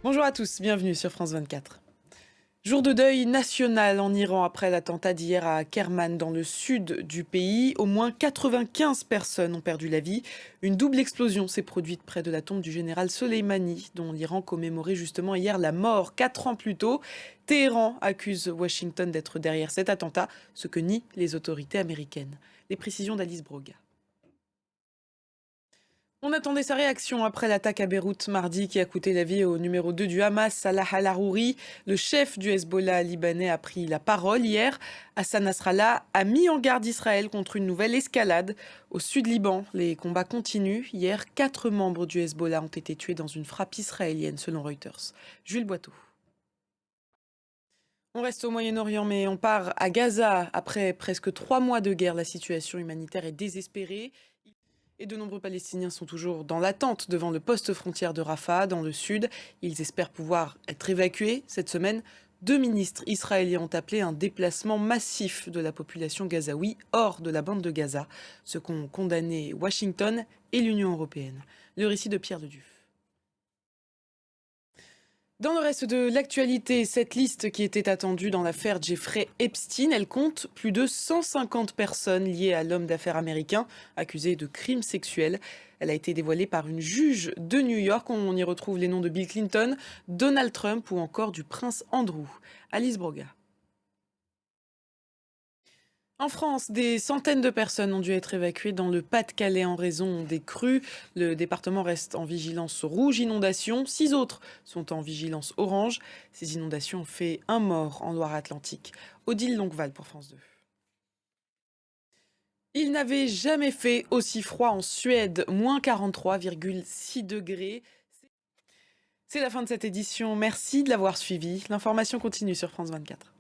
Bonjour à tous, bienvenue sur France 24. Jour de deuil national en Iran après l'attentat d'hier à Kerman dans le sud du pays. Au moins 95 personnes ont perdu la vie. Une double explosion s'est produite près de la tombe du général Soleimani, dont l'Iran commémorait justement hier la mort 4 ans plus tôt. Téhéran accuse Washington d'être derrière cet attentat, ce que nient les autorités américaines. Les précisions d'Alice Broga. On attendait sa réaction après l'attaque à Beyrouth mardi qui a coûté la vie au numéro 2 du Hamas, Salah al-Harouri. Le chef du Hezbollah libanais a pris la parole hier. Hassan Nasrallah a mis en garde Israël contre une nouvelle escalade. Au sud Liban, les combats continuent. Hier, 4 membres du Hezbollah ont été tués dans une frappe israélienne selon Reuters. Jules Boiteau. On reste au Moyen-Orient, mais on part à Gaza. Après presque 3 mois de guerre, la situation humanitaire est désespérée. Et de nombreux Palestiniens sont toujours dans l'attente devant le poste frontière de Rafah, dans le sud. Ils espèrent pouvoir être évacués cette semaine. 2 ministres israéliens ont appelé un déplacement massif de la population gazaoui hors de la bande de Gaza, ce qu'ont condamné Washington et l'Union européenne. Le récit de Pierre Leduc. Dans le reste de l'actualité, cette liste qui était attendue dans l'affaire Jeffrey Epstein, elle compte plus de 150 personnes liées à l'homme d'affaires américain accusé de crimes sexuels. Elle a été dévoilée par une juge de New York. On y retrouve les noms de Bill Clinton, Donald Trump ou encore du prince Andrew. Alice Broga. En France, des centaines de personnes ont dû être évacuées dans le Pas-de-Calais en raison des crues. Le département reste en vigilance rouge inondation. 6 autres sont en vigilance orange. Ces inondations ont fait un mort en Loire-Atlantique. Odile Longueval pour France 2. Il n'avait jamais fait aussi froid en Suède, moins 43,6 degrés. C'est la fin de cette édition. Merci de l'avoir suivi. L'information continue sur France 24.